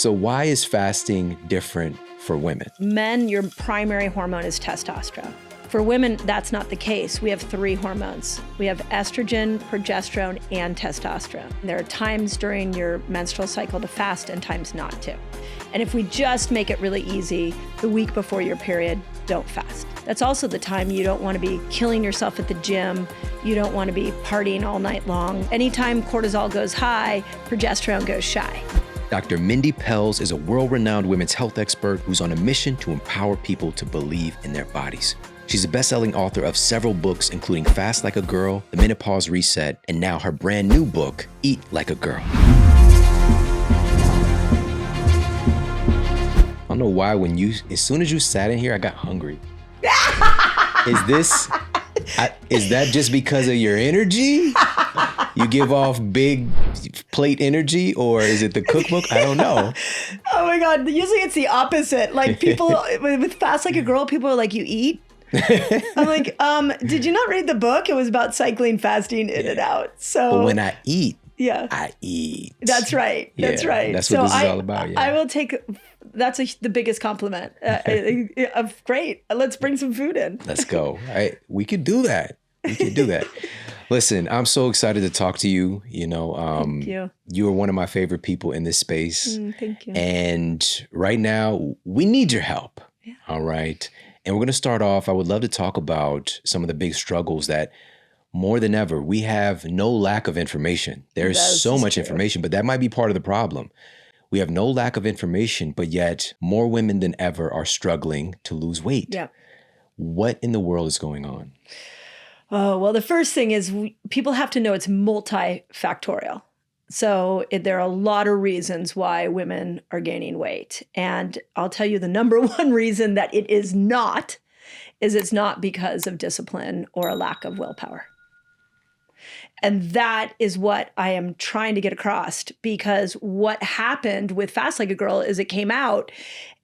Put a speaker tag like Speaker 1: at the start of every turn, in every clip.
Speaker 1: So why is fasting different for women?
Speaker 2: Men, your primary hormone is testosterone. For women, that's not the case. We have 3 hormones. We have estrogen, progesterone, and testosterone. There are times during your menstrual cycle to fast and times not to. And if we just make it really easy, the week before your period, don't fast. That's also the time you don't want to be killing yourself at the gym. You don't want to be partying all night long. Anytime cortisol goes high, progesterone goes shy.
Speaker 1: Dr. Mindy Pelz is a world-renowned women's health expert who's on a mission to empower people to believe in their bodies. She's a best-selling author of several books, including Fast Like a Girl, The Menopause Reset, and now her brand new book, Eat Like a Girl. I don't know why as soon as you sat in here, I got hungry. Is that just because of your energy? You give off big plate energy, or is it the cookbook? I don't know.
Speaker 2: Oh my God. Usually it's the opposite. Like people with Fast Like a Girl, people are like, you eat? I'm like, did you not read the book? It was about cycling, fasting in and out. So
Speaker 1: but when I eat,
Speaker 2: yeah,
Speaker 1: I eat.
Speaker 2: That's right. That's right.
Speaker 1: That's what this is all about. Yeah.
Speaker 2: I will take, that's the biggest compliment. Great. Let's bring some food in.
Speaker 1: Let's go. We could do that. Listen, I'm so excited to talk to you.
Speaker 2: Thank you.
Speaker 1: You are one of my favorite people in this space.
Speaker 2: Thank you.
Speaker 1: And right now, we need your help.
Speaker 2: Yeah.
Speaker 1: All right. And we're going to start off. I would love to talk about some of the big struggles that more than ever, we have no lack of information. There's so much information, but that might be part of the problem. We have no lack of information, but yet more women than ever are struggling to lose weight.
Speaker 2: Yeah.
Speaker 1: What in the world is going on?
Speaker 2: Oh, well, the first thing is people have to know it's multifactorial. So there are a lot of reasons why women are gaining weight. And I'll tell you the number one reason that it is not is it's not because of discipline or a lack of willpower. And that is what I am trying to get across, because what happened with Fast Like a Girl is it came out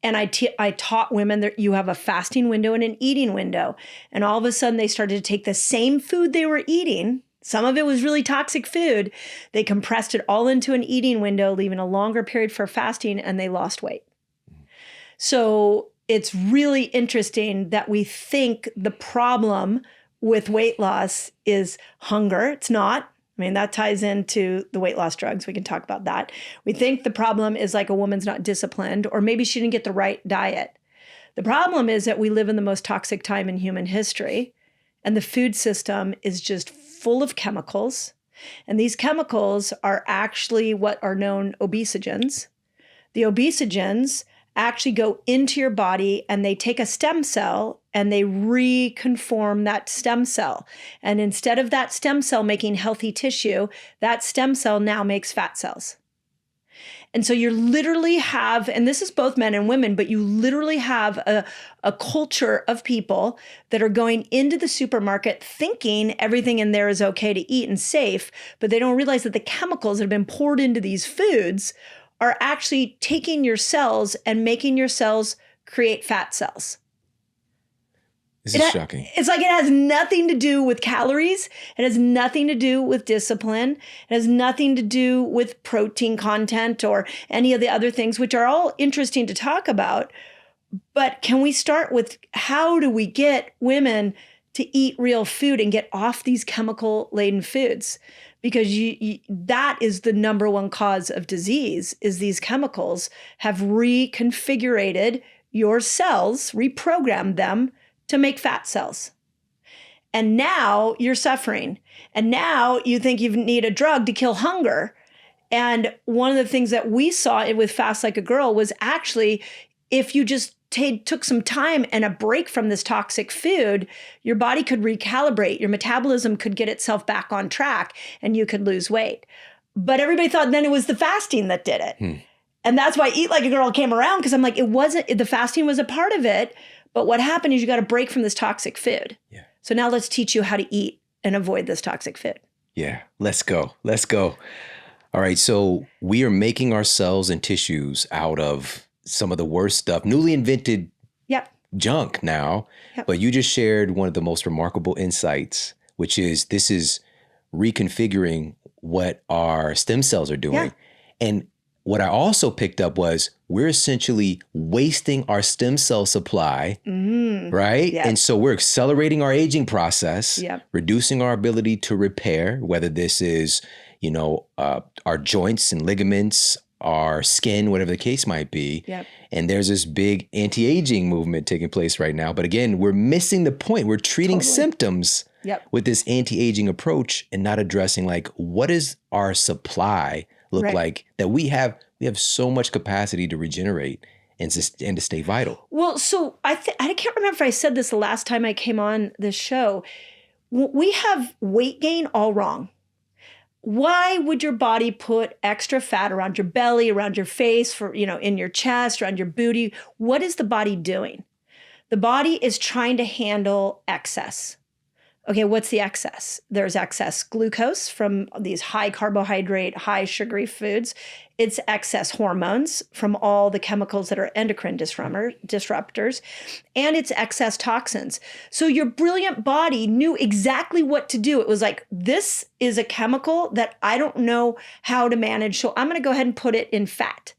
Speaker 2: and I taught women that you have a fasting window and an eating window. And all of a sudden they started to take the same food they were eating. Some of it was really toxic food. They compressed it all into an eating window, leaving a longer period for fasting, and they lost weight. So it's really interesting that we think the problem with weight loss is hunger. It's not. I mean, that ties into the weight loss drugs. We can talk about that. We think the problem is like a woman's not disciplined, or maybe she didn't get the right diet. The problem is that we live in the most toxic time in human history, and the food system is just full of chemicals. And these chemicals are actually what are known obesogens. The obesogens actually go into your body and they take a stem cell and they reconform that stem cell. And instead of that stem cell making healthy tissue, that stem cell now makes fat cells. And so you literally have, and this is both men and women, but you literally have a culture of people that are going into the supermarket thinking everything in there is okay to eat and safe, but they don't realize that the chemicals that have been poured into these foods are actually taking your cells and making your cells create fat cells.
Speaker 1: This is shocking.
Speaker 2: It's like it has nothing to do with calories. It has nothing to do with discipline. It has nothing to do with protein content or any of the other things, which are all interesting to talk about. But can we start with how do we get women to eat real food and get off these chemical-laden foods? Because that is the number one cause of disease, is these chemicals have reconfigured your cells, reprogrammed them to make fat cells. And now you're suffering. And now you think you need a drug to kill hunger. And one of the things that we saw with Fast Like a Girl was actually, if you just took some time and a break from this toxic food, your body could recalibrate, your metabolism could get itself back on track, and you could lose weight. But everybody thought then it was the fasting that did it. And that's why Eat Like a Girl came around, because I'm like, the fasting was a part of it. But what happened is you got to break from this toxic food. Yeah. So now let's teach you how to eat and avoid this toxic food.
Speaker 1: Yeah, let's go. Let's go. All right, so we are making our cells and tissues out of some of the worst stuff, newly invented junk now. Yep. But you just shared one of the most remarkable insights, which is this is reconfiguring what our stem cells are doing. Yeah. And what I also picked up was we're essentially wasting our stem cell supply, right?
Speaker 2: Yep.
Speaker 1: And so we're accelerating our aging process,
Speaker 2: Yep.
Speaker 1: reducing our ability to repair, whether this is, our joints and ligaments, our skin, whatever the case might be.
Speaker 2: Yep.
Speaker 1: And there's this big anti-aging movement taking place right now. But again, we're missing the point. We're treating symptoms with this anti-aging approach and not addressing like, what does our supply look like that we have so much capacity to regenerate and to stay vital.
Speaker 2: Well, so I can't remember if I said this the last time I came on this show. We have weight gain all wrong. Why would your body put extra fat around your belly, around your face, in your chest, around your booty? What is the body doing? The body is trying to handle excess. Okay, what's the excess? There's excess glucose from these high carbohydrate, high sugary foods. It's excess hormones from all the chemicals that are endocrine disruptors, and it's excess toxins. So your brilliant body knew exactly what to do. It was like, this is a chemical that I don't know how to manage, so I'm going to go ahead and put it in fat.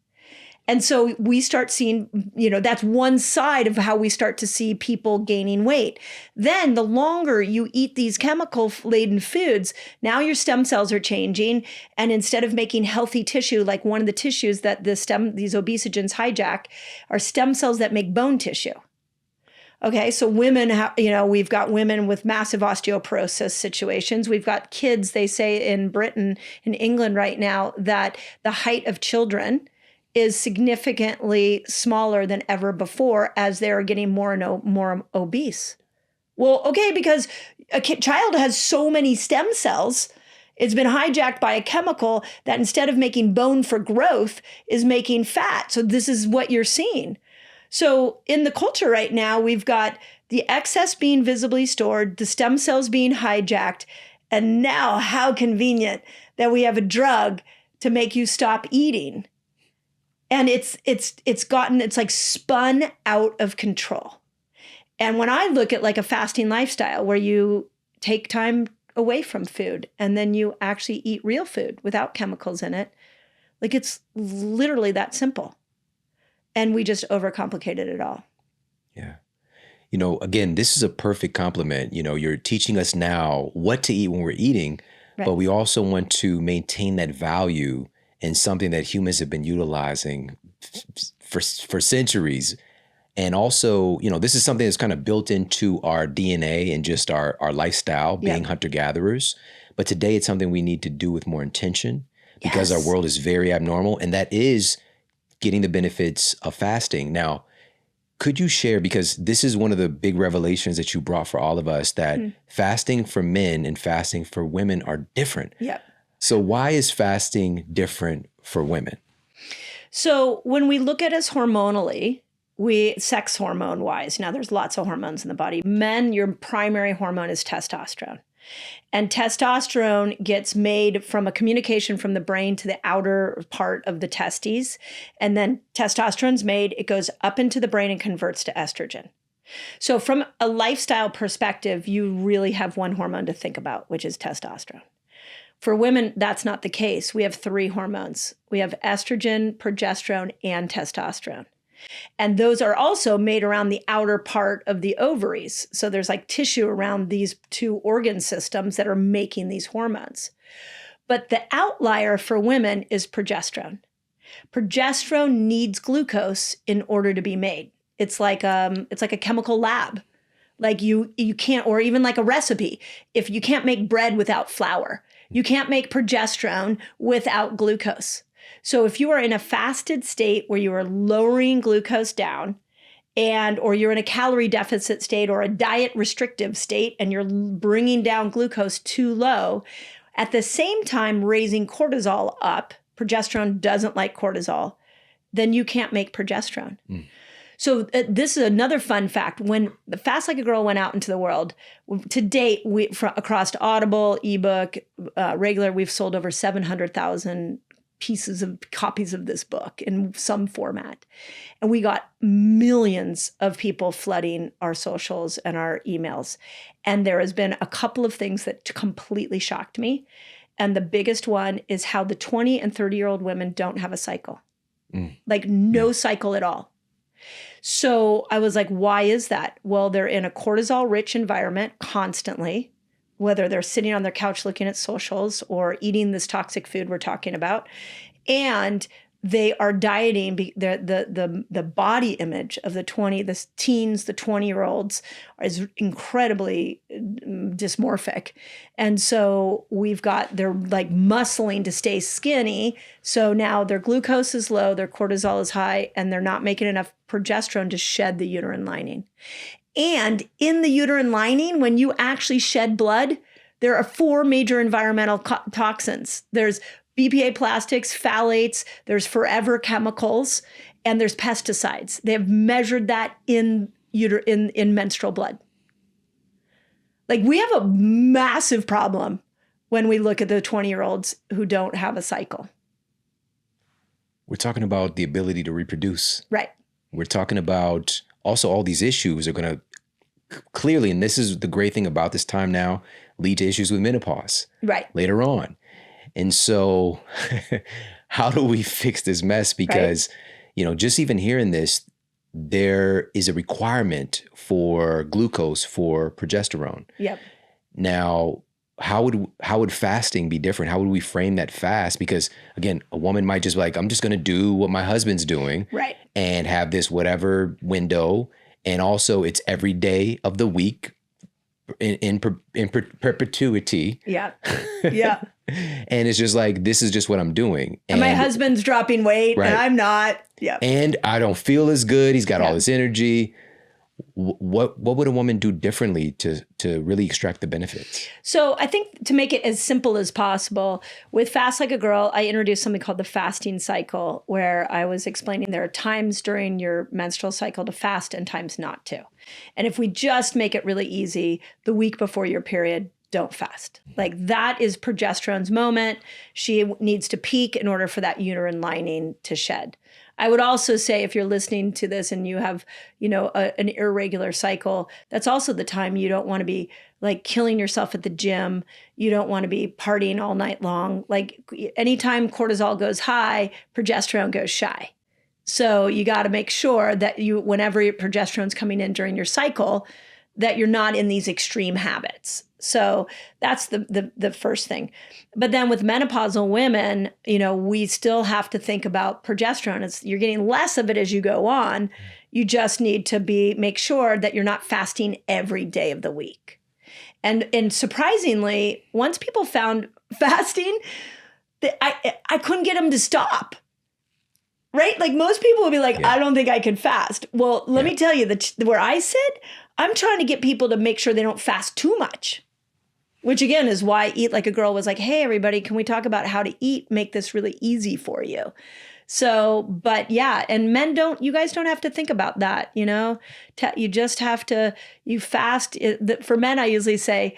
Speaker 2: And so we start seeing, that's one side of how we start to see people gaining weight. Then the longer you eat these chemical-laden foods, now your stem cells are changing. And instead of making healthy tissue, like one of the tissues that these obesogens hijack, are stem cells that make bone tissue. Okay, so women, we've got women with massive osteoporosis situations. We've got kids, they say in Britain, in England right now, that the height of children is significantly smaller than ever before as they're getting more and more obese. Well, okay, because a child has so many stem cells, it's been hijacked by a chemical that instead of making bone for growth is making fat. So this is what you're seeing. So in the culture right now, we've got the excess being visibly stored, the stem cells being hijacked, and now how convenient that we have a drug to make you stop eating. And it's like spun out of control. And when I look at like a fasting lifestyle where you take time away from food and then you actually eat real food without chemicals in it, like it's literally that simple. And we just overcomplicated it all.
Speaker 1: Yeah. Again, this is a perfect compliment. You're teaching us now what to eat when we're eating, but we also want to maintain that value and something that humans have been utilizing for centuries. And also, this is something that's kind of built into our DNA and just our lifestyle, being hunter-gatherers. But today it's something we need to do with more intention because our world is very abnormal. And that is getting the benefits of fasting. Now, could you share, because this is one of the big revelations that you brought for all of us, that fasting for men and fasting for women are different.
Speaker 2: Yep.
Speaker 1: So why is fasting different for women?
Speaker 2: So when we look at us hormonally, sex hormone wise, now there's lots of hormones in the body. Men, your primary hormone is testosterone. And testosterone gets made from a communication from the brain to the outer part of the testes. And then testosterone's made, it goes up into the brain and converts to estrogen. So from a lifestyle perspective, you really have one hormone to think about, which is testosterone. For women, that's not the case. We have 3 hormones. We have estrogen, progesterone, and testosterone. And those are also made around the outer part of the ovaries. So there's like tissue around these 2 organ systems that are making these hormones. But the outlier for women is progesterone. Progesterone needs glucose in order to be made. It's like a chemical lab. Like you can't, or even like a recipe. If you can't make bread without flour, you can't make progesterone without glucose. So if you are in a fasted state where you are lowering glucose down, or you're in a calorie deficit state or a diet restrictive state, and you're bringing down glucose too low, at the same time raising cortisol up, progesterone doesn't like cortisol, then you can't make progesterone. So this is another fun fact. When the Fast Like a Girl went out into the world, to date, across Audible, ebook, regular, we've sold over 700,000 copies of this book in some format. And we got millions of people flooding our socials and our emails. And there has been a couple of things that completely shocked me. And the biggest one is how the 20 and 30-year-old women don't have a cycle. Like no cycle at all. So I was like, why is that? Well, they're in a cortisol-rich environment constantly, whether they're sitting on their couch looking at socials or eating this toxic food we're talking about. And they are dieting. The body image of the teens, the 20-year-olds is incredibly dysmorphic. And so they're like muscling to stay skinny. So now their glucose is low, their cortisol is high, and they're not making enough progesterone to shed the uterine lining. And in the uterine lining, when you actually shed blood, there are 4 major environmental toxins. There's BPA plastics, phthalates, there's forever chemicals, and there's pesticides. They have measured that in menstrual blood. Like we have a massive problem when we look at the 20-year-olds who don't have a cycle.
Speaker 1: We're talking about the ability to reproduce.
Speaker 2: Right.
Speaker 1: We're talking about also all these issues are going to clearly, and this is the great thing about this time now, lead to issues with menopause.
Speaker 2: Right.
Speaker 1: Later on. And so how do we fix this mess? Because, just even hearing this, there is a requirement for glucose for progesterone.
Speaker 2: Yep.
Speaker 1: Now, how would fasting be different? How would we frame that fast? Because again, a woman might just be like, I'm just going to do what my husband's doing.
Speaker 2: Right.
Speaker 1: And have this whatever window. And also it's every day of the week in perpetuity.
Speaker 2: Yeah. Yeah.
Speaker 1: And it's just like, this is just what I'm doing.
Speaker 2: And my husband's dropping weight
Speaker 1: right.
Speaker 2: and I'm not. Yeah.
Speaker 1: And I don't feel as good. He's got all this energy. What would a woman do differently to really extract the benefits?
Speaker 2: So I think to make it as simple as possible, with Fast Like a Girl, I introduced something called the fasting cycle, where I was explaining there are times during your menstrual cycle to fast and times not to. And if we just make it really easy, the week before your period, don't fast. Like that is progesterone's moment. She needs to peak in order for that uterine lining to shed. I would also say if you're listening to this and you have, an irregular cycle, that's also the time you don't want to be like killing yourself at the gym. You don't want to be partying all night long. Like anytime cortisol goes high, progesterone goes shy. So you got to make sure that whenever your progesterone's coming in during your cycle, that you're not in these extreme habits. So that's the first thing. But then with menopausal women, we still have to think about progesterone. You're getting less of it as you go on. You just need to make sure that you're not fasting every day of the week. And surprisingly, once people found fasting, I couldn't get them to stop. Right? Like most people would be like, I don't think I can fast. Well, let me tell you that where I sit, I'm trying to get people to make sure they don't fast too much, which again is why Eat Like a Girl was like, hey, everybody, can we talk about how to eat, make this really easy for you? So, but and men you guys don't have to think about that, you just have to, you fast. For men, I usually say,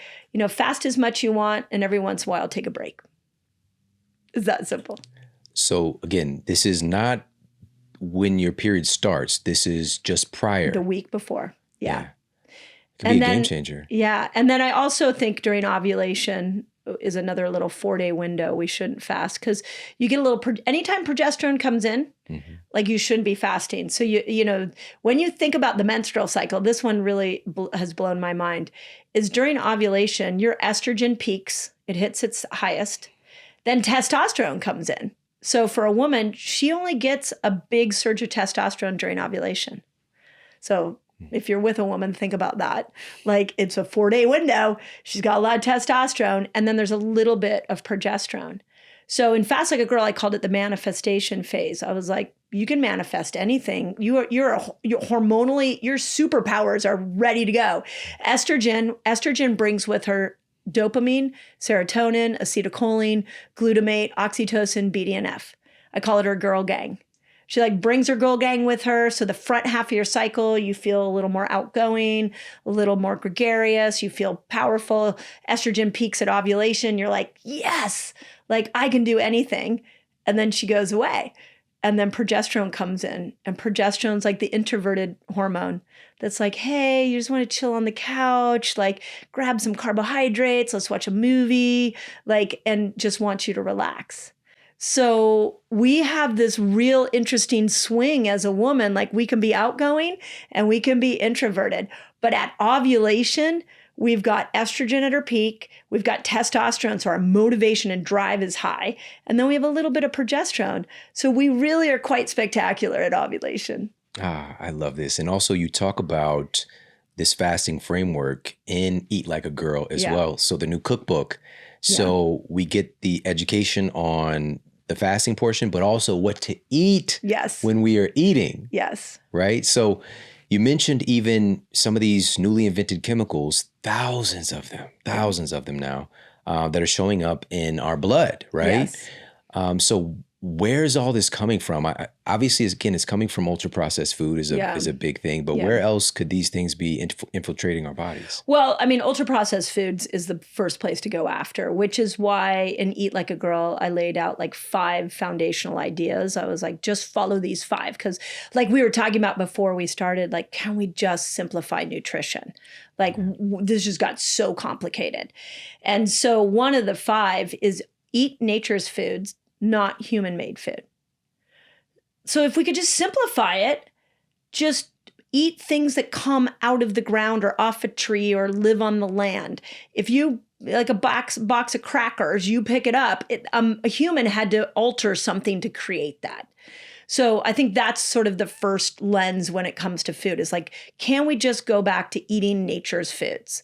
Speaker 2: fast as much you want and every once in a while take a break. It's that simple.
Speaker 1: So again, this is not when your period starts. This is just prior.
Speaker 2: The week before. Yeah.
Speaker 1: It could be a game changer.
Speaker 2: Yeah. And then I also think during ovulation is another little 4-day window we shouldn't fast because you get a little, anytime progesterone comes in, like you shouldn't be fasting. So, when you think about the menstrual cycle, this one really has blown my mind, is during ovulation, your estrogen peaks, it hits its highest, then testosterone comes in. So for a woman, she only gets a big surge of testosterone during ovulation. So if you're with a woman, think about that. Like it's a 4-day window. She's got a lot of testosterone. And then there's a little bit of progesterone. So in Fast Like a Girl, I called it the manifestation phase. I was like, you can manifest anything. You're hormonally, your superpowers are ready to go. Estrogen brings with her dopamine, serotonin, acetylcholine, glutamate, oxytocin, BDNF. I call it her girl gang. She brings her girl gang with her. So the front half of your cycle, you feel a little more outgoing, a little more gregarious. You feel powerful. Estrogen peaks at ovulation. You're like, yes, I can do anything. And then she goes away. And then progesterone comes in, and progesterone's like the introverted hormone that's like, hey, you just want to chill on the couch, like grab some carbohydrates, let's watch a movie, like, and just want you to relax. So we have this real interesting swing as a woman, like we can be outgoing and we can be introverted. But at ovulation, we've got estrogen at her peak, we've got testosterone, so our motivation and drive is high, and then we have a little bit of progesterone. So we really are quite spectacular at ovulation.
Speaker 1: I love this. And also you talk about this fasting framework in Eat Like a Girl as well. So the new cookbook. So we get the education on the fasting portion, but also what to eat when we are eating.
Speaker 2: Yes.
Speaker 1: Right? So you mentioned even some of these newly invented chemicals, thousands of them now, that are showing up in our blood, right?
Speaker 2: Yes.
Speaker 1: So where's all this coming from? Obviously, again, it's coming from ultra-processed food is a big thing, but where else could these things be infiltrating our bodies?
Speaker 2: Well, I mean, ultra-processed foods is the first place to go after, which is why in Eat Like a Girl, I laid out like 5 foundational ideas. I was like, just follow these 5. Because like we were talking about before we started, like, can we just simplify nutrition? Like this just got so complicated. And so one of the 5 is eat nature's foods, not human-made food. So if we could just simplify it, just eat things that come out of the ground or off a tree or live on the land. If you, like a box of crackers, you pick it up, a human had to alter something to create that. So I think that's sort of the first lens when it comes to food is like, can we just go back to eating nature's foods?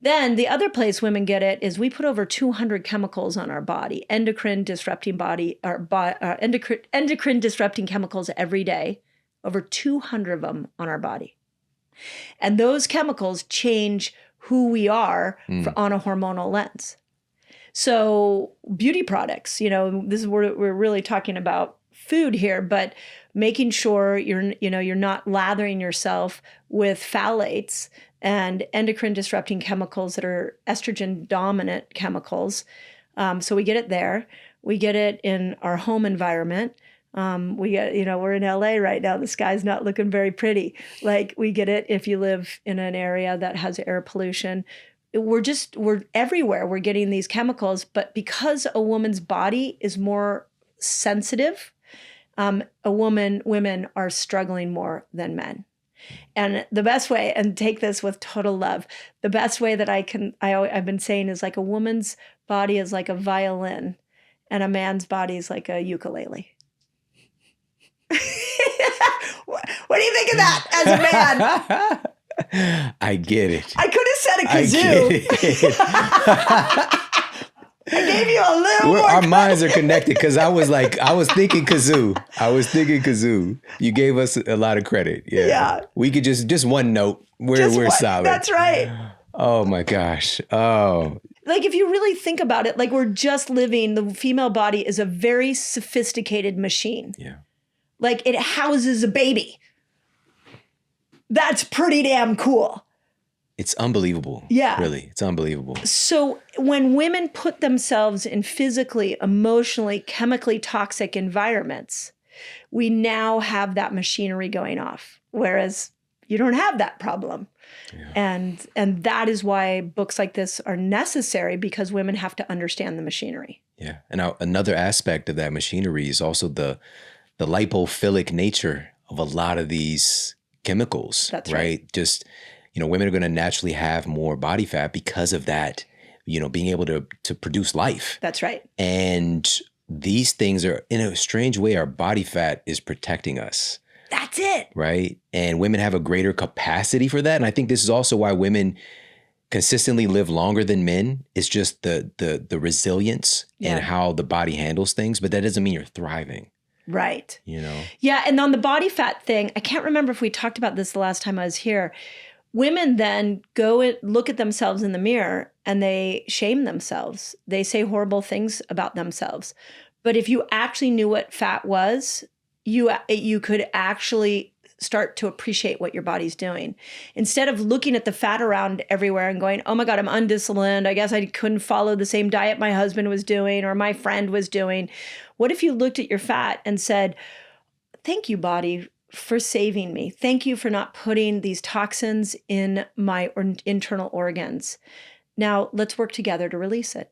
Speaker 2: Then the other place women get it is we put over 200 chemicals on our body, endocrine disrupting chemicals every day, over 200 of them on our body. And those chemicals change who we are on a hormonal lens. So beauty products, this is where we're really talking about food here, but making sure you're not lathering yourself with phthalates and endocrine disrupting chemicals that are estrogen dominant chemicals. So we get it there. We get it in our home environment. We get, we're in LA right now. The sky's not looking very pretty. Like we get it if you live in an area that has air pollution. We're everywhere. We're getting these chemicals, but because a woman's body is more sensitive, women are struggling more than men. And the best way, and take this with total love, the best way that I've been saying is like a woman's body is like a violin and a man's body is like a ukulele. What do you think of that as a man?
Speaker 1: I get it.
Speaker 2: I could have said a kazoo. I gave you a little more.
Speaker 1: Our minds are connected because I was thinking kazoo. You gave us a lot of credit. Yeah. We could just one note. We're solid.
Speaker 2: That's right.
Speaker 1: Oh my gosh. Oh.
Speaker 2: Like if you really think about it, like we're just living, the female body is a very sophisticated machine.
Speaker 1: Yeah.
Speaker 2: Like it houses a baby. That's pretty damn cool.
Speaker 1: It's unbelievable.
Speaker 2: Yeah.
Speaker 1: Really, it's unbelievable.
Speaker 2: So when women put themselves in physically, emotionally, chemically toxic environments, we now have that machinery going off, whereas you don't have that problem. Yeah. And that is why books like this are necessary because women have to understand the machinery.
Speaker 1: Yeah. And now another aspect of that machinery is also the lipophilic nature of a lot of these chemicals.
Speaker 2: That's right.
Speaker 1: Just women are going to naturally have more body fat because of that, being able to produce life.
Speaker 2: That's right.
Speaker 1: And these things are, in a strange way, our body fat is protecting us.
Speaker 2: That's it.
Speaker 1: Right? And women have a greater capacity for that. And I think this is also why women consistently live longer than men. It's just the resilience and how the body handles things. But that doesn't mean you're thriving.
Speaker 2: Right.
Speaker 1: Yeah.
Speaker 2: And on the body fat thing, I can't remember if we talked about this the last time I was here. Women then go and look at themselves in the mirror and they shame themselves. They say horrible things about themselves. But if you actually knew what fat was, you could actually start to appreciate what your body's doing. Instead of looking at the fat around everywhere and going, oh my God, I'm undisciplined. I guess I couldn't follow the same diet my husband was doing or my friend was doing. What if you looked at your fat and said, thank you, body, for saving me. Thank you for not putting these toxins in my internal organs. Now let's work together to release it.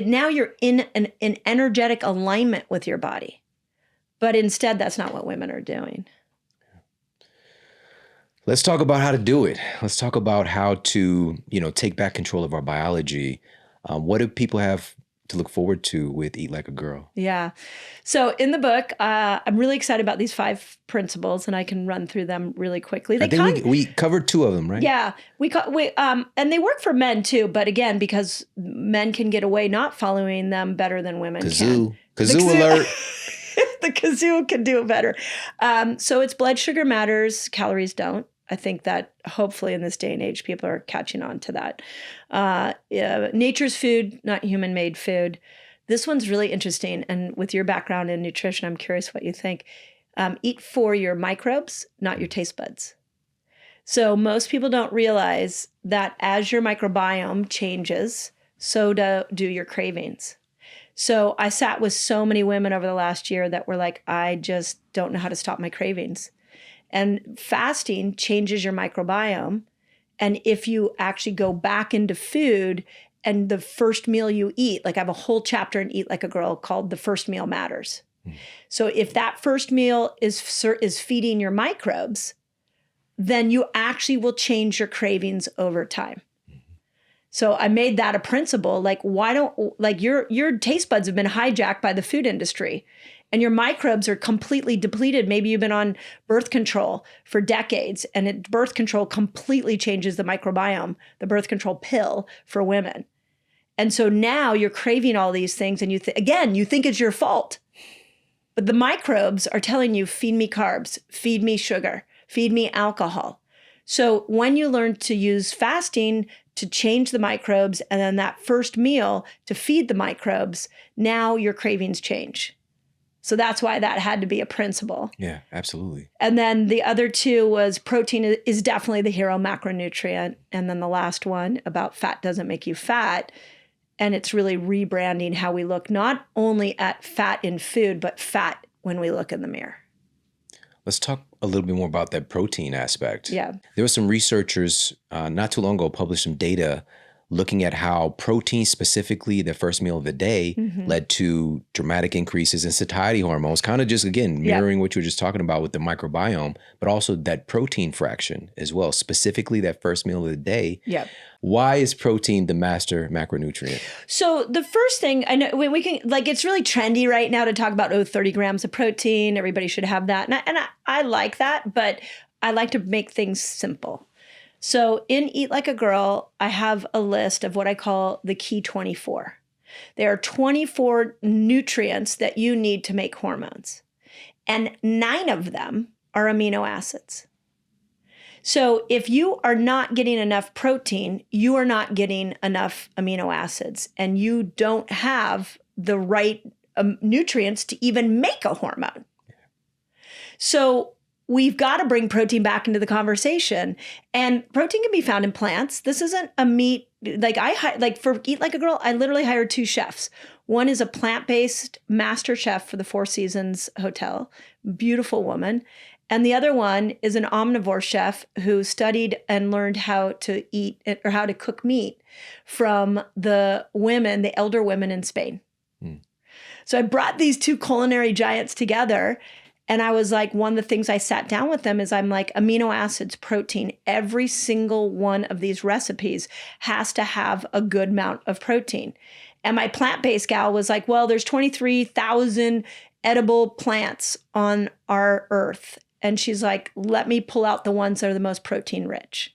Speaker 2: Now you're in an energetic alignment with your body. But instead, that's not what women are doing.
Speaker 1: Let's talk about how to do it. Let's talk about how to, take back control of our biology. What do people have to look forward to with Eat Like a Girl?
Speaker 2: Yeah. So in the book, I'm really excited about these 5 principles, and I can run through them really quickly.
Speaker 1: I think we covered 2 of them, right?
Speaker 2: Yeah. And they work for men too, but again, because men can get away not following them better than women can.
Speaker 1: Kazoo alert.
Speaker 2: The kazoo can do it better. So it's blood sugar matters, calories don't. I think that hopefully in this day and age, people are catching on to that. Nature's food, not human-made food. This one's really interesting. And with your background in nutrition, I'm curious what you think. Eat for your microbes, not your taste buds. So most people don't realize that as your microbiome changes, so do your cravings. So I sat with so many women over the last year that were like, I just don't know how to stop my cravings. And fasting changes your microbiome. And if you actually go back into food and the first meal you eat, like I have a whole chapter in Eat Like a Girl called The First Meal Matters. So if that first meal is feeding your microbes, then you actually will change your cravings over time. So I made that a principle. Like, your taste buds have been hijacked by the food industry and your microbes are completely depleted. Maybe you've been on birth control for decades and birth control completely changes the microbiome, the birth control pill for women. And so now you're craving all these things and you think it's your fault. But the microbes are telling you, feed me carbs, feed me sugar, feed me alcohol. So when you learn to use fasting to change the microbes and then that first meal to feed the microbes, now your cravings change. So that's why that had to be a principle.
Speaker 1: Yeah, absolutely.
Speaker 2: And then the other 2 was protein is definitely the hero macronutrient. And then the last one about fat doesn't make you fat. And it's really rebranding how we look not only at fat in food, but fat when we look in the mirror.
Speaker 1: Let's talk a little bit more about that protein aspect.
Speaker 2: Yeah.
Speaker 1: There were some researchers not too long ago published some data looking at how protein, specifically the first meal of the day, led to dramatic increases in satiety hormones, kind of just, again, mirroring what you were just talking about with the microbiome, but also that protein fraction as well, specifically that first meal of the day.
Speaker 2: Yep.
Speaker 1: Why is protein the master macronutrient?
Speaker 2: So the first thing, I know we can, it's really trendy right now to talk about, 30 grams of protein. Everybody should have that. And I like that, but I like to make things simple. So in Eat Like a Girl, I have a list of what I call the key 24. There are 24 nutrients that you need to make hormones, and 9 of them are amino acids. So if you are not getting enough protein, you are not getting enough amino acids, and you don't have the right nutrients to even make a hormone. So we've got to bring protein back into the conversation. And protein can be found in plants. This isn't a meat. For Eat Like a Girl, I literally hired 2 chefs. One is a plant-based master chef for the Four Seasons Hotel, beautiful woman. And the other one is an omnivore chef who studied and learned how to eat or how to cook meat from the elder women in Spain. So I brought these 2 culinary giants together. And I was like, one of the things I sat down with them is I'm like, amino acids, protein, every single one of these recipes has to have a good amount of protein. And my plant-based gal was like, well, there's 23,000 edible plants on our earth. And she's like, let me pull out the ones that are the most protein rich.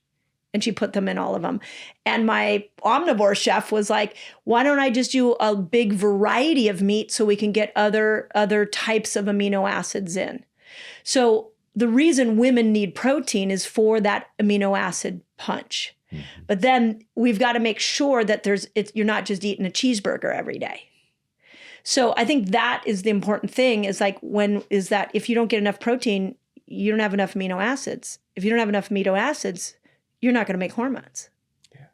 Speaker 2: And she put them in all of them. And my omnivore chef was like, why don't I just do a big variety of meat so we can get other types of amino acids in? So the reason women need protein is for that amino acid punch. But then we've got to make sure that you're not just eating a cheeseburger every day. So I think that is the important thing is that if you don't get enough protein, you don't have enough amino acids. If you don't have enough amino acids, you're not going to make hormones. Yeah.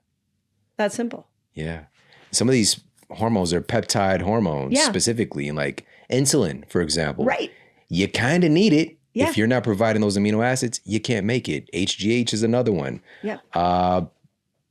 Speaker 2: That's simple.
Speaker 1: Yeah. Some of these hormones are peptide hormones specifically, and like insulin, for example.
Speaker 2: Right.
Speaker 1: you kind of need it.
Speaker 2: Yeah.
Speaker 1: If you're not providing those amino acids, you can't make it. HGH is another one.
Speaker 2: Yep.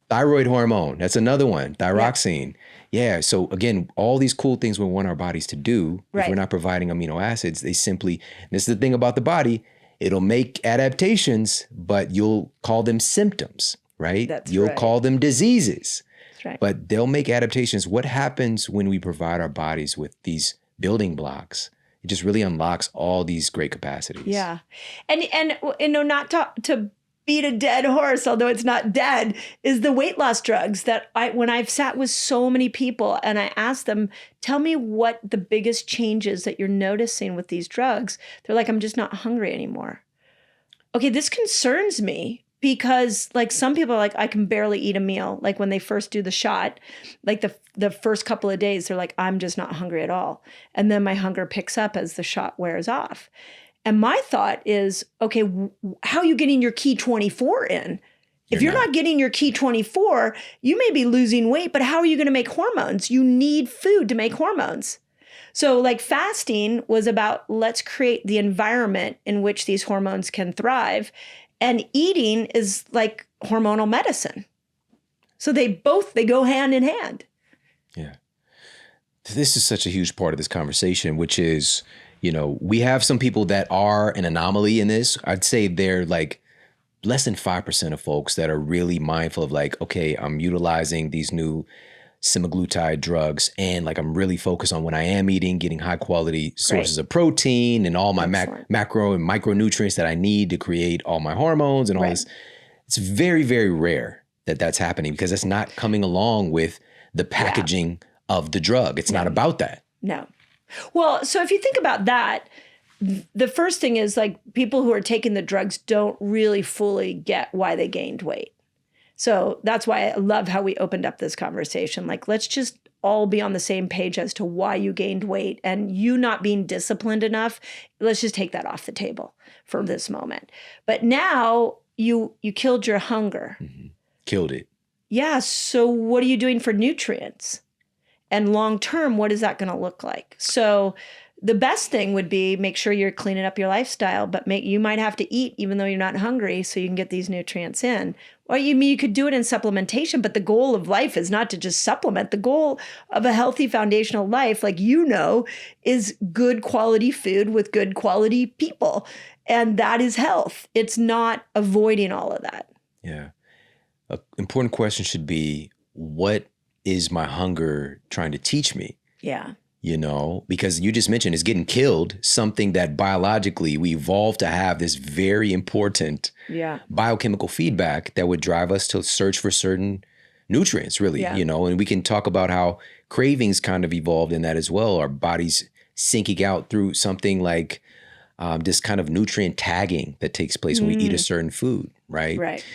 Speaker 1: Thyroid hormone, that's another one. Thyroxine. Yeah. So again, all these cool things we want our bodies to do, if we're not providing amino acids, they simply, this is the thing about the body, it'll make adaptations, but you'll call them symptoms, right? You'll call them diseases.
Speaker 2: That's right.
Speaker 1: But they'll make adaptations. What happens when we provide our bodies with these building blocks? It just really unlocks all these great capacities.
Speaker 2: Yeah. And you know, not to beat a dead horse, although it's not dead, is the weight loss drugs that when I've sat with so many people and I asked them, tell me what the biggest changes that you're noticing with these drugs. They're like, I'm just not hungry anymore. Okay, this concerns me because like some people are like, I can barely eat a meal. Like when they first do the shot, like the first couple of days, they're like, I'm just not hungry at all. And then my hunger picks up as the shot wears off. And my thought is, okay, how are you getting your key 24 in? If you're not getting your key 24, you may be losing weight, but how are you going to make hormones? You need food to make hormones. So like fasting was about let's create the environment in which these hormones can thrive. And eating is like hormonal medicine. So they go hand in hand.
Speaker 1: Yeah. This is such a huge part of this conversation, which is, you know, we have some people that are an anomaly in this. I'd say they're like less than 5% of folks that are really mindful of like, okay, I'm utilizing these new semaglutide drugs and like I'm really focused on when I am eating, getting high quality sources of protein and all my macro and micronutrients that I need to create all my hormones and all this. It's very, very rare that that's happening because it's not coming along with the packaging of the drug. It's not about that.
Speaker 2: No. Well, so if you think about that, the first thing is like people who are taking the drugs don't really fully get why they gained weight. So that's why I love how we opened up this conversation. Like, let's just all be on the same page as to why you gained weight and you not being disciplined enough. Let's just take that off the table for this moment. But now you killed your hunger.
Speaker 1: Mm-hmm. Killed it.
Speaker 2: Yeah. So what are you doing for nutrients? And long term, what is that going to look like? So the best thing would be make sure you're cleaning up your lifestyle, but you might have to eat even though you're not hungry so you can get these nutrients in. Or you could do it in supplementation, but the goal of life is not to just supplement. The goal of a healthy foundational life, like you know, is good quality food with good quality people. And that is health. It's not avoiding all of that.
Speaker 1: Yeah. An important question should be, what is my hunger trying to teach me?
Speaker 2: Yeah.
Speaker 1: You know, because you just mentioned it's getting killed, something that biologically we evolved to have this very important biochemical feedback that would drive us to search for certain nutrients, really, you know, and we can talk about how cravings kind of evolved in that as well. Our bodies syncing out through something like this kind of nutrient tagging that takes place when we eat a certain food, right?
Speaker 2: Right.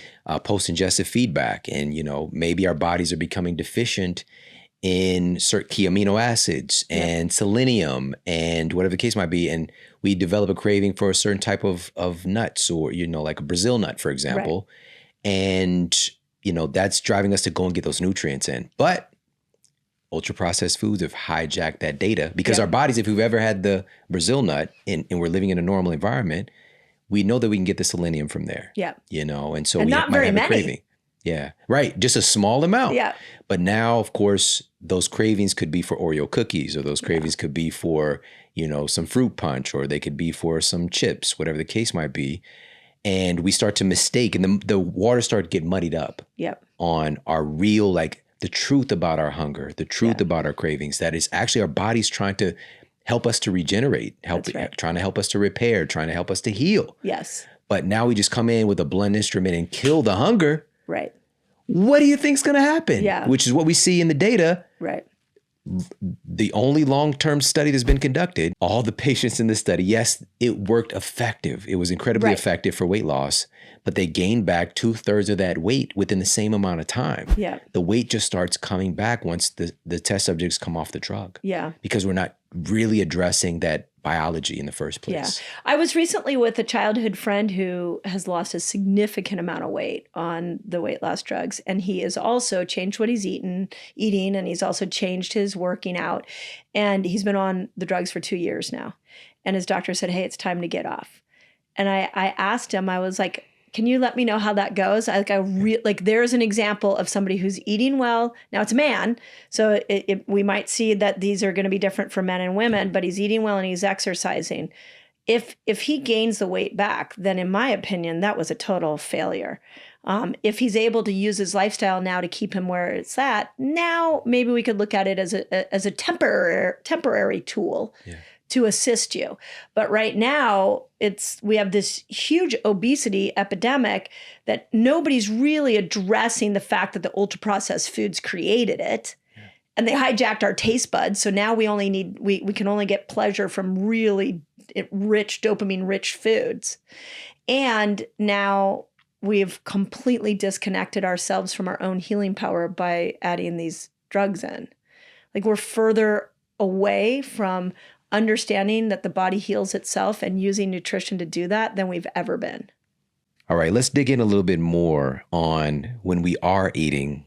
Speaker 1: Post-ingestive feedback. And, you know, maybe our bodies are becoming deficient in certain key amino acids and selenium and whatever the case might be. And we develop a craving for a certain type of nuts or, you know, like a Brazil nut, for example. Right. And, you know, that's driving us to go and get those nutrients in. But ultra processed foods have hijacked that data because our bodies, if we've ever had the Brazil nut and we're living in a normal environment, we know that we can get the selenium from there. Yeah. You know, and so we might have a craving. Yeah. Right. Just a small amount. Yeah. But now, of course, those cravings could be for Oreo cookies, or those cravings could be for, you know, some fruit punch, or they could be for some chips, whatever the case might be. And we start to mistake, and the water starts to get muddied up on our real, like the truth about our hunger, the truth about our cravings. That is actually our bodies trying to help us to regenerate, trying to help us to repair, trying to help us to heal. Yes. But now we just come in with a blunt instrument and kill the hunger. Right. What do you think's going to happen? Yeah. Which is what we see in the data. Right. The only long-term study that's been conducted, all the patients in the study, yes, it worked effective. It was incredibly effective for weight loss, but they gained back 2/3 of that weight within the same amount of time. Yeah. The weight just starts coming back once the test subjects come off the drug. Yeah. Because we're not really addressing that biology in the first place.
Speaker 2: Yeah. I was recently with a childhood friend who has lost a significant amount of weight on the weight loss drugs. And he has also changed what he's eating, and he's also changed his working out. And he's been on the drugs for 2 years now. and his doctor said, hey, it's time to get off. And I asked him, I was like, can you let me know how that goes? There's an example of somebody who's eating well. Now it's a man, so we might see that these are going to be different for men and women, but he's eating well and he's exercising. If he gains the weight back, then in my opinion, that was a total failure. If he's able to use his lifestyle now to keep him where it's at, now maybe we could look at it as a temporary tool. Yeah. To assist you. But right now, we have this huge obesity epidemic that nobody's really addressing the fact that the ultra-processed foods created it. Yeah. And they hijacked our taste buds. So now we can only get pleasure from really rich, dopamine-rich foods. And now we've completely disconnected ourselves from our own healing power by adding these drugs in. Like, we're further away from understanding that the body heals itself and using nutrition to do that than we've ever been.
Speaker 1: All right, let's dig in a little bit more on when we are eating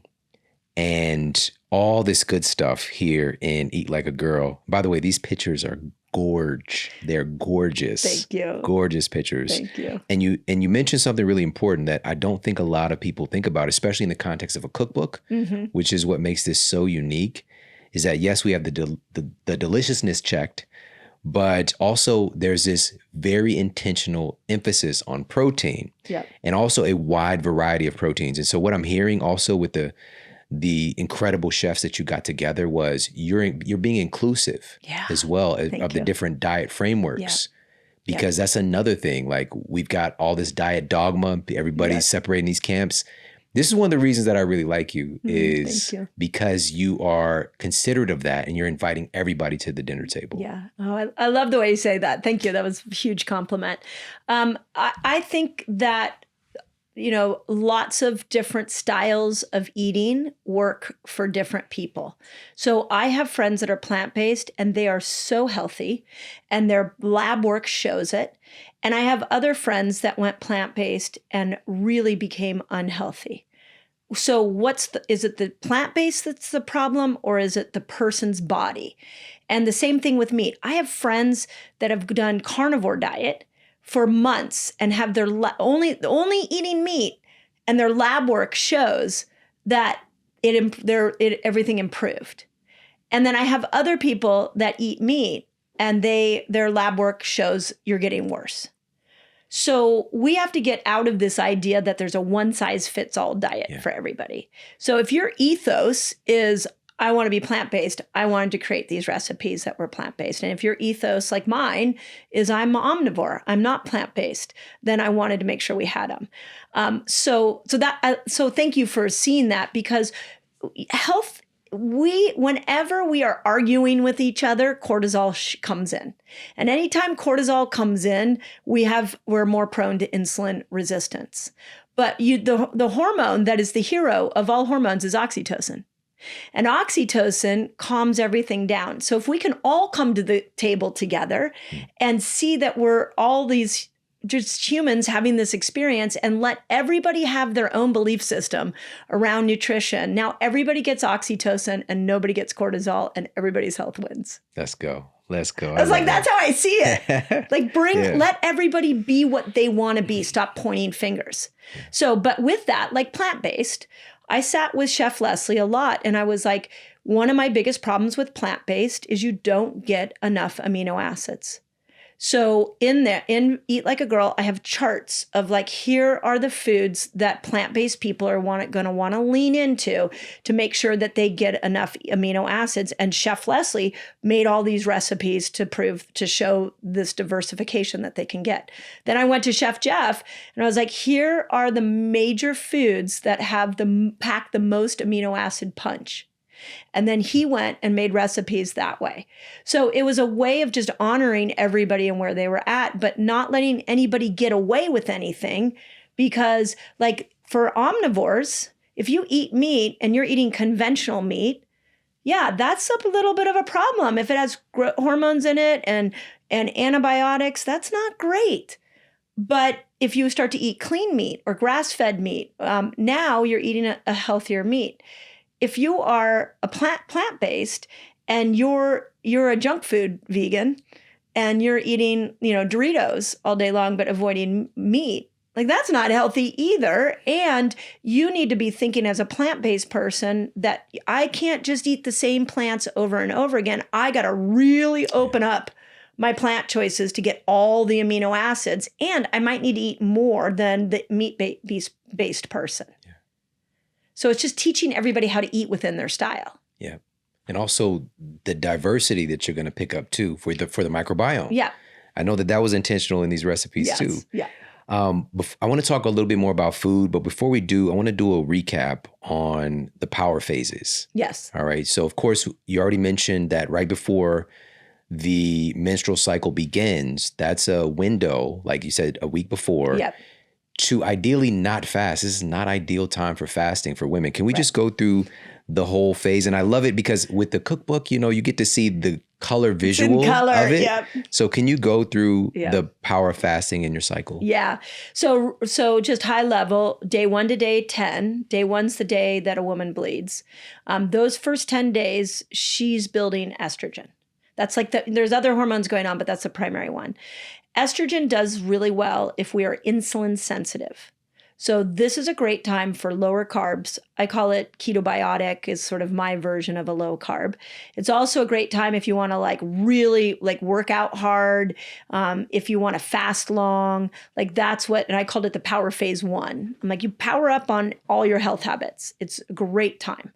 Speaker 1: and all this good stuff here in Eat Like a Girl. By the way, these pictures are gorge. They're gorgeous.
Speaker 2: Thank you.
Speaker 1: Gorgeous pictures.
Speaker 2: Thank you.
Speaker 1: And you mentioned something really important that I don't think a lot of people think about, especially in the context of a cookbook, which is what makes this so unique, is that yes, we have the deliciousness checked, but also there's this very intentional emphasis on protein. Yep. And also a wide variety of proteins. And so what I'm hearing also with the incredible chefs that you got together was you're being inclusive as well of the different diet frameworks. Yeah. Because that's another thing. Like, we've got all this diet dogma, everybody's separating these camps. This is one of the reasons that I really like you is because you are considerate of that and you're inviting everybody to the dinner table.
Speaker 2: Yeah. Oh, I love the way you say that. Thank you. That was a huge compliment. I think that, lots of different styles of eating work for different people. So I have friends that are plant-based and they are so healthy and their lab work shows it. And I have other friends that went plant-based and really became unhealthy. So is it the plant-based that's the problem, or is it the person's body? And the same thing with meat. I have friends that have done carnivore diet for months and have their only eating meat, and their lab work shows that everything improved. And then I have other people that eat meat and their lab work shows you're getting worse. So we have to get out of this idea that there's a one-size-fits-all diet for everybody. So if your ethos is, I want to be plant-based, I wanted to create these recipes that were plant-based. And if your ethos, like mine, is I'm omnivore, I'm not plant-based, then I wanted to make sure we had them. So thank you for seeing that, because health, whenever we are arguing with each other, cortisol comes in. And anytime cortisol comes in, we're more prone to insulin resistance. But the hormone that is the hero of all hormones is oxytocin. And oxytocin calms everything down. So if we can all come to the table together and see that we're all these just humans having this experience, and let everybody have their own belief system around nutrition. Now everybody gets oxytocin and nobody gets cortisol, and everybody's health wins.
Speaker 1: Let's go.
Speaker 2: I was like, that's how I see it. Like, let everybody be what they want to be. Stop pointing fingers. So, but with that, like plant-based, I sat with Chef Leslie a lot, and I was like, one of my biggest problems with plant-based is you don't get enough amino acids. So in Eat Like a Girl, I have charts of like, here are the foods that plant-based people are going to want to lean into to make sure that they get enough amino acids. And Chef Leslie made all these recipes to show this diversification that they can get. Then I went to Chef Jeff and I was like, here are the major foods that pack the most amino acid punch. And then he went and made recipes that way. So it was a way of just honoring everybody and where they were at, but not letting anybody get away with anything. Because like for omnivores, if you eat meat and you're eating conventional meat, that's a little bit of a problem. If it has hormones in it and antibiotics, that's not great. But if you start to eat clean meat or grass-fed meat, now you're eating a healthier meat. If you are a plant-based and you're a junk food vegan, and you're eating, Doritos all day long, but avoiding meat, like that's not healthy either. And you need to be thinking as a plant-based person that I can't just eat the same plants over and over again. I got to really open up my plant choices to get all the amino acids. And I might need to eat more than the meat-based person. Yeah. So it's just teaching everybody how to eat within their style.
Speaker 1: Yeah. And also the diversity that you're going to pick up too for the microbiome.
Speaker 2: Yeah.
Speaker 1: I know that was intentional in these recipes too.
Speaker 2: Yeah.
Speaker 1: I want to talk a little bit more about food, but before we do, I want to do a recap on the power phases.
Speaker 2: Yes.
Speaker 1: All right. So of course, you already mentioned that right before the menstrual cycle begins, that's a window, like you said, a week before, to ideally not fast. This is not ideal time for fasting for women. Can we just go through the whole phase? And I love it because with the cookbook, you get to see the color visual of it. Yep. So can you go through the power of fasting in your cycle?
Speaker 2: Yeah. So just high level, day 1 to day 10. Day 1's the day that a woman bleeds. Those first 10 days, she's building estrogen. That's like there's other hormones going on, but that's the primary one. Estrogen does really well if we are insulin sensitive. So this is a great time for lower carbs. I call it ketobiotic, is sort of my version of a low carb. It's also a great time if you want to really work out hard, if you want to fast long, and I called it the power phase 1. I'm like, you power up on all your health habits. It's a great time.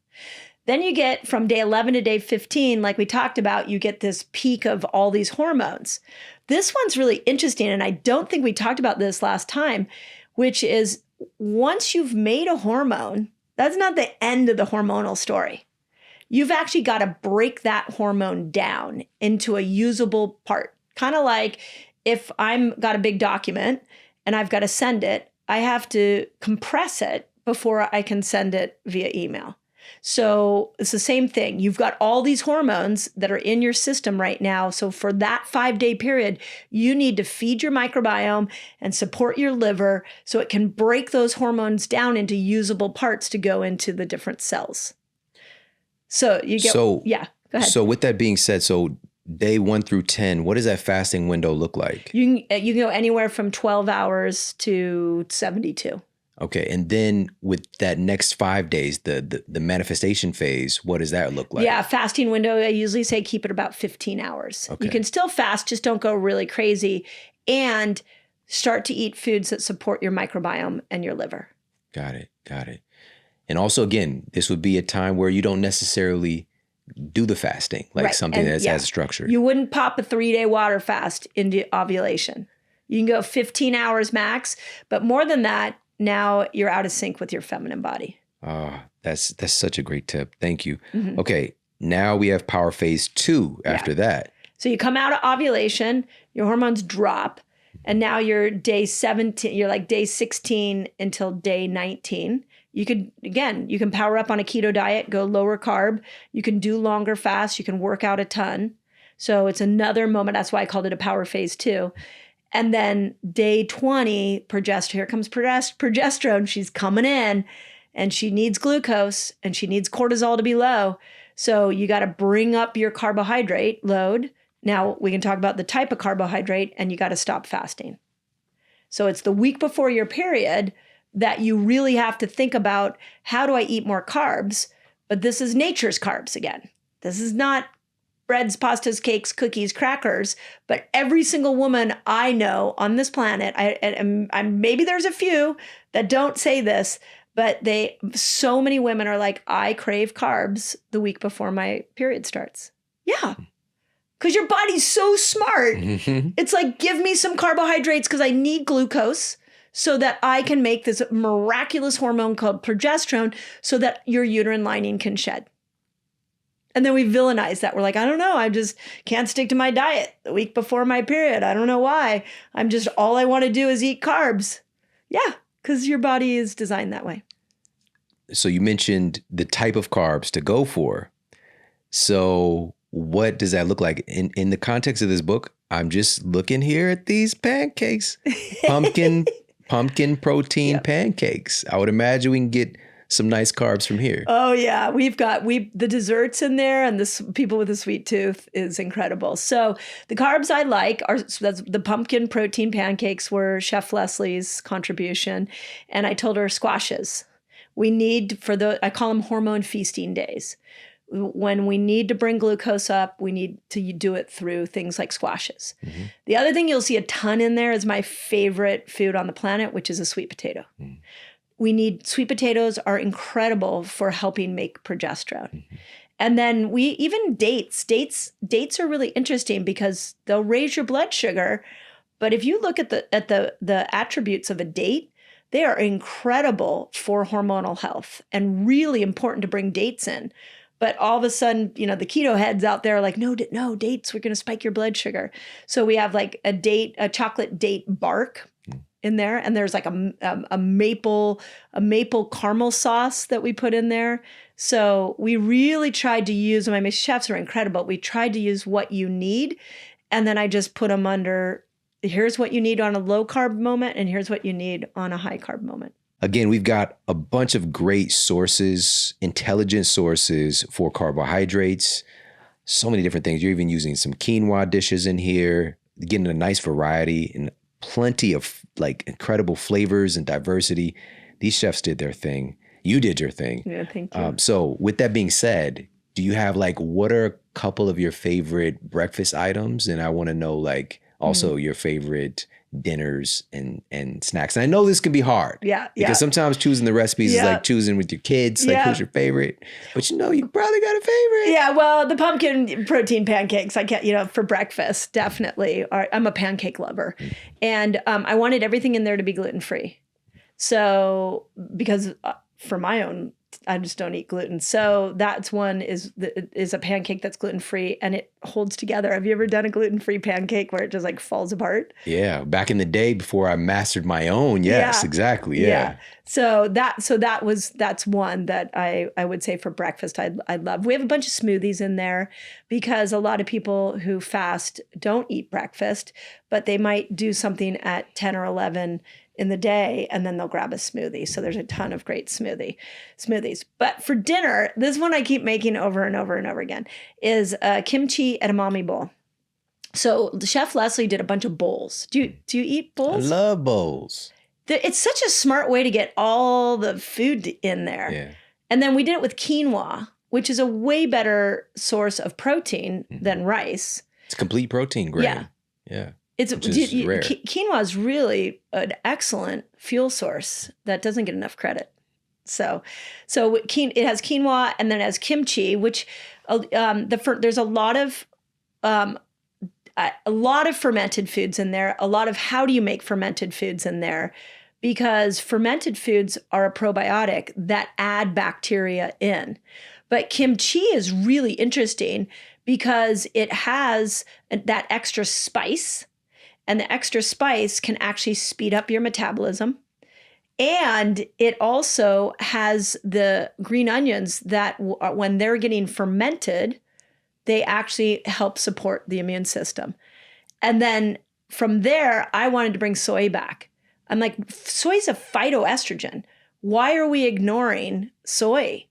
Speaker 2: Then you get from day 11 to day 15, like we talked about, you get this peak of all these hormones. This one's really interesting, and I don't think we talked about this last time, which is once you've made a hormone, that's not the end of the hormonal story. You've actually got to break that hormone down into a usable part. Kind of like if I'm got a big document and I've got to send it, I have to compress it before I can send it via email. So it's the same thing. You've got all these hormones that are in your system right now. So for that 5-day period, you need to feed your microbiome and support your liver so it can break those hormones down into usable parts to go into the different cells. So you get, go ahead.
Speaker 1: So with that being said, so day 1 through 10, what does that fasting window look like?
Speaker 2: You can go anywhere from 12 hours to 72.
Speaker 1: Okay. And then with that next 5 days, the manifestation phase, what does that look like?
Speaker 2: Yeah. Fasting window, I usually say keep it about 15 hours. Okay. You can still fast, just don't go really crazy, and start to eat foods that support your microbiome and your liver.
Speaker 1: Got it. And also, again, this would be a time where you don't necessarily do the fasting, something that's as structured.
Speaker 2: You wouldn't pop a 3-day water fast into ovulation. You can go 15 hours max, but more than that, now you're out of sync with your feminine body.
Speaker 1: That's such a great tip. Thank you. Mm-hmm. Okay. Now we have power phase 2 after that. So
Speaker 2: you come out of ovulation, your hormones drop, and now you're day 17, you're like day 16 until day 19. You can power up on a keto diet, go lower carb. You can do longer fasts. You can work out a ton. So it's another moment. That's why I called it a power phase 2. And then day 20, here comes progesterone. She's coming in and she needs glucose and she needs cortisol to be low. So you got to bring up your carbohydrate load. Now we can talk about the type of carbohydrate, and you got to stop fasting. So it's the week before your period that you really have to think about, how do I eat more carbs? But this is nature's carbs again. This is not breads, pastas, cakes, cookies, crackers, but every single woman I know on this planet, I maybe there's a few that don't say this, but so many women are like, I crave carbs the week before my period starts. Yeah, because your body's so smart. Mm-hmm. It's like, give me some carbohydrates because I need glucose so that I can make this miraculous hormone called progesterone so that your uterine lining can shed. And then we villainize that. We're like, I don't know. I just can't stick to my diet the week before my period. I don't know why. All I want to do is eat carbs. Yeah, because your body is designed that way.
Speaker 1: So you mentioned the type of carbs to go for. So what does that look like? In the context of this book, I'm just looking here at these pancakes. Pumpkin protein pancakes. I would imagine we can get some nice carbs from here.
Speaker 2: Oh yeah, the desserts in there, and this people with a sweet tooth is incredible. So the carbs I like are the pumpkin protein pancakes were Chef Leslie's contribution, and I told her squashes. We need I call them hormone feasting days. When we need to bring glucose up, we need to do it through things like squashes. Mm-hmm. The other thing you'll see a ton in there is my favorite food on the planet, which is a sweet potato. Mm. Sweet potatoes are incredible for helping make progesterone. Mm-hmm. And then even dates. Dates are really interesting because they'll raise your blood sugar. But if you look at the attributes of a date, they are incredible for hormonal health and really important to bring dates in. But all of a sudden, the keto heads out there are like, no dates, we're going to spike your blood sugar. So we have like a chocolate date bark in there. And there's like a maple caramel sauce that we put in there. So we really tried to use, my chefs are incredible. We tried to use what you need. And then I just put them under, here's what you need on a low carb moment. And here's what you need on a high carb moment.
Speaker 1: Again, we've got a bunch of great sources, intelligent sources for carbohydrates, so many different things. You're even using some quinoa dishes in here, getting a nice variety and plenty of like incredible flavors and diversity. These chefs did their thing. You did your thing.
Speaker 2: Yeah, thank you.
Speaker 1: So with that being said, do you have what are a couple of your favorite breakfast items? And I want to know also your favorite dinners and snacks. And I know this can be hard.
Speaker 2: Yeah.
Speaker 1: Because sometimes choosing the recipes is like choosing with your kids, who's your favorite? But you probably got a favorite.
Speaker 2: Yeah, well, the pumpkin protein pancakes, I can't, for breakfast, definitely. I'm a pancake lover. And I wanted everything in there to be gluten-free. So, because for my own, I just don't eat gluten. So that's one is a pancake that's gluten-free and it holds together. Have you ever done a gluten-free pancake where it just falls apart?
Speaker 1: Yeah. Back in the day before I mastered my own. Yes, exactly. Yeah.
Speaker 2: So that's one that I would say for breakfast I love. We have a bunch of smoothies in there because a lot of people who fast don't eat breakfast, but they might do something at 10 or 11 in the day, and then they'll grab a smoothie. So there's a ton of great smoothies. But for dinner, this one I keep making over and over and over again is a kimchi edamame bowl. So the Chef Leslie did a bunch of bowls. Do you eat bowls?
Speaker 1: I love bowls.
Speaker 2: It's such a smart way to get all the food in there.
Speaker 1: Yeah.
Speaker 2: And then we did it with quinoa, which is a way better source of protein than rice.
Speaker 1: It's complete protein grain. Yeah.
Speaker 2: Quinoa is really an excellent fuel source that doesn't get enough credit. So it has quinoa and then it has kimchi, which there's a lot of fermented foods in there. A lot of how do you make fermented foods in there, because fermented foods are a probiotic that add bacteria in. But kimchi is really interesting because it has that extra spice. And the extra spice can actually speed up your metabolism. And it also has the green onions that when they're getting fermented, they actually help support the immune system. And then from there, I wanted to bring soy back. I'm like, soy's a phytoestrogen. Why are we ignoring soy?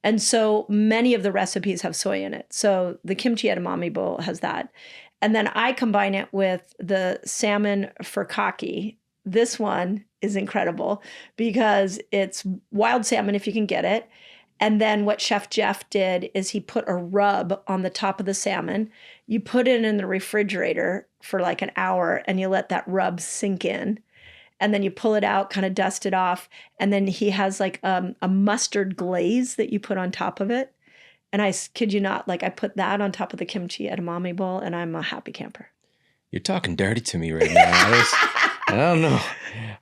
Speaker 2: And so many of the recipes have soy in it. So the kimchi edamame bowl has that. And then I combine it with the salmon furikake. This one is incredible because it's wild salmon if you can get it. And then what Chef Jeff did is he put a rub on the top of the salmon. You put it in the refrigerator for like an hour and you let that rub sink in. And then you pull it out, kind of dust it off. And then he has like a mustard glaze that you put on top of it. And I kid you not, I put that on top of the kimchi edamame bowl, and I'm a happy camper.
Speaker 1: You're talking dirty to me right now. I don't know.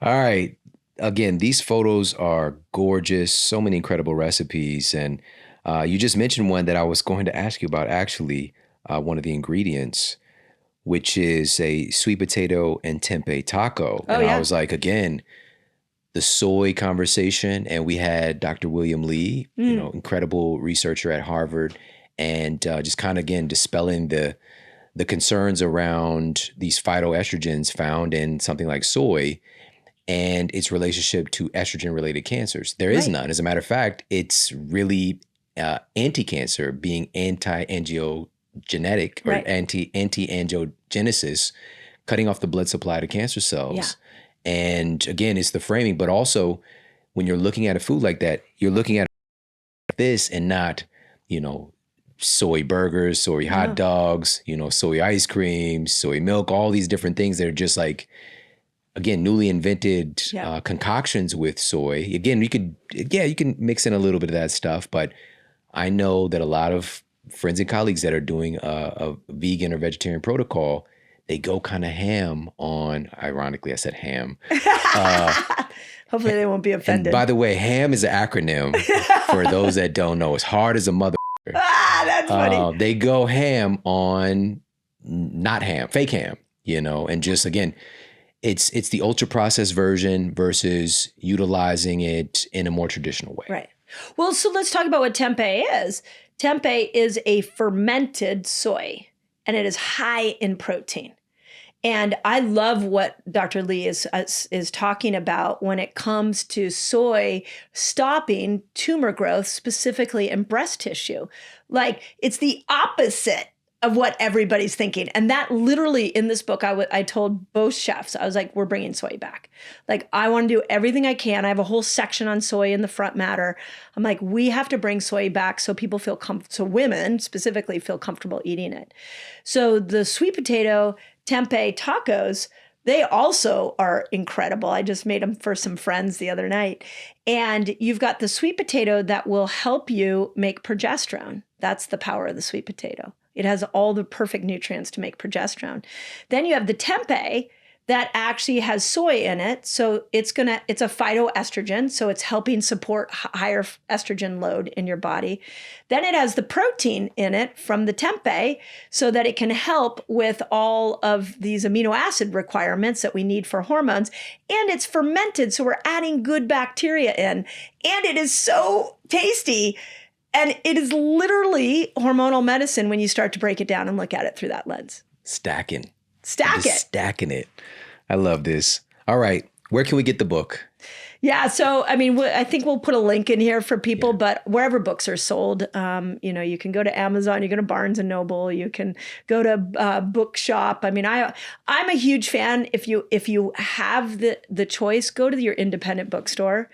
Speaker 1: All right. Again, these photos are gorgeous. So many incredible recipes. And you just mentioned one that I was going to ask you about, actually, one of the ingredients, which is a sweet potato and tempeh taco.
Speaker 2: Oh,
Speaker 1: and
Speaker 2: yeah.
Speaker 1: I was like, again, the soy conversation, and we had Dr. William Lee, incredible researcher at Harvard, and just kind of, again, dispelling the concerns around these phytoestrogens found in something like soy. and its relationship to estrogen-related cancers. There is none. As a matter of fact, it's really anti-cancer, being anti-angiogenetic or anti-angiogenesis, cutting off the blood supply to cancer cells.
Speaker 2: Yeah.
Speaker 1: And again, it's the framing, but also when you're looking at a food like that, you're looking at this and not, soy burgers, soy hot dogs, soy ice cream, soy milk, all these different things that are just like, again, newly invented concoctions with soy. Again, you can mix in a little bit of that stuff, but I know that a lot of friends and colleagues that are doing a vegan or vegetarian protocol, they go kind of ham on, ironically, I said ham.
Speaker 2: Hopefully they won't be offended.
Speaker 1: And by the way, ham is an acronym for those that don't know. It's hard as a mother.
Speaker 2: That's funny.
Speaker 1: They go ham on not ham, fake ham, and just, again, it's the ultra processed version versus utilizing it in a more traditional way.
Speaker 2: Right. Well, so let's talk about what tempeh is. Tempeh is a fermented soy, and it is high in protein. And I love what Dr. Lee is talking about when it comes to soy stopping tumor growth, specifically in breast tissue. Like, it's the opposite of what everybody's thinking. And that literally in this book, I told both chefs, I was like, we're bringing soy back. Like, I want to do everything I can. I have a whole section on soy in the front matter. I'm like, we have to bring soy back so people feel so women specifically feel comfortable eating it. So the sweet potato tempeh tacos, they also are incredible. I just made them for some friends the other night. And you've got the sweet potato that will help you make progesterone. That's the power of the sweet potato. It has all the perfect nutrients to make progesterone. Then you have the tempeh that actually has soy in it. So it's a phytoestrogen. So it's helping support higher estrogen load in your body. Then it has the protein in it from the tempeh so that it can help with all of these amino acid requirements that we need for hormones. And it's fermented. So we're adding good bacteria in. And it is so tasty. And it is literally hormonal medicine when you start to break it down and look at it through that lens.
Speaker 1: Stacking it. I love this. All right. Where can we get the book?
Speaker 2: Yeah. So, I mean, I think we'll put a link in here for people, but wherever books are sold, you can go to Amazon, you go to Barnes and Noble, you can go to Bookshop. I mean, I'm a huge fan. If you have the choice, go to your independent bookstore,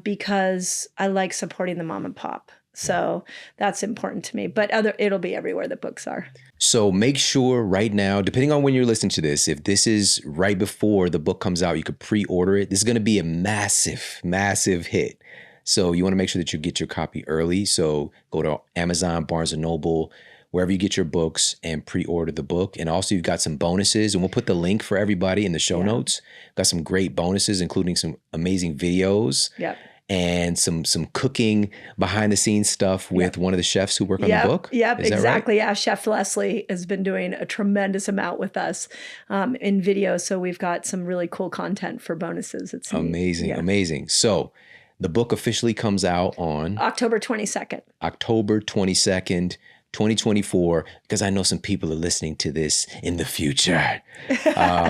Speaker 2: because I like supporting the mom and pop. So that's important to me, but it'll be everywhere that books are.
Speaker 1: So make sure right now, depending on when you're listening to this, if this is right before the book comes out, you could pre-order it. This is going to be a massive, massive hit. So you want to make sure that you get your copy early. So go to Amazon, Barnes & Noble, wherever you get your books, and pre-order the book. And also you've got some bonuses, and we'll put the link for everybody in the show notes. Got some great bonuses, including some amazing videos.
Speaker 2: Yep.
Speaker 1: And some cooking behind the scenes stuff with one of the chefs who work on the book.
Speaker 2: Yep,
Speaker 1: Is that
Speaker 2: exactly.
Speaker 1: Right?
Speaker 2: Yeah, Chef Leslie has been doing a tremendous amount with us in video. So we've got some really cool content for bonuses. It's
Speaker 1: amazing, amazing. So the book officially comes out on
Speaker 2: October 22nd.
Speaker 1: October 22nd, 2024, because I know some people are listening to this in the future.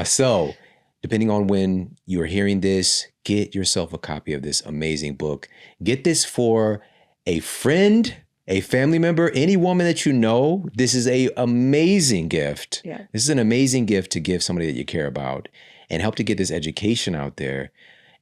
Speaker 1: So depending on when you're hearing this, get yourself a copy of this amazing book. Get this for a friend, a family member, any woman that you know. This is an amazing gift.
Speaker 2: Yeah.
Speaker 1: This is an amazing gift to give somebody that you care about and help to get this education out there.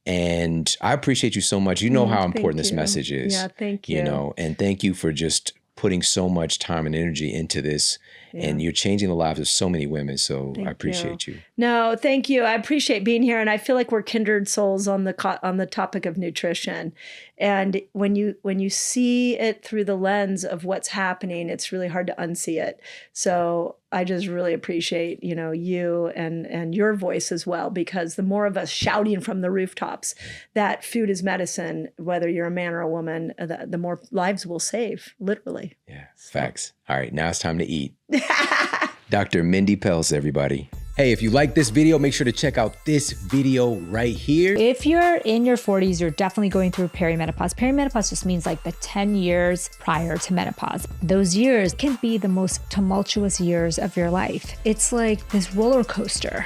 Speaker 1: And I appreciate you so much. You know how important this message is.
Speaker 2: Yeah, thank you.
Speaker 1: And thank you for just putting so much time and energy into this. And you're changing the lives of so many women. So I appreciate you.
Speaker 2: No, thank you. I appreciate being here. And I feel like we're kindred souls on the topic of nutrition. And when you see it through the lens of what's happening, it's really hard to unsee it. So I just really appreciate, you and your voice as well, because the more of us shouting from the rooftops that food is medicine, whether you're a man or a woman, the more lives we'll save, literally.
Speaker 1: Yeah, facts. All right, now it's time to eat. Dr. Mindy Pelz, everybody. Hey, if you like this video, make sure to check out this video right here.
Speaker 3: If you're in your 40s, you're definitely going through perimenopause. Perimenopause just means like the 10 years prior to menopause. Those years can be the most tumultuous years of your life. It's like this roller coaster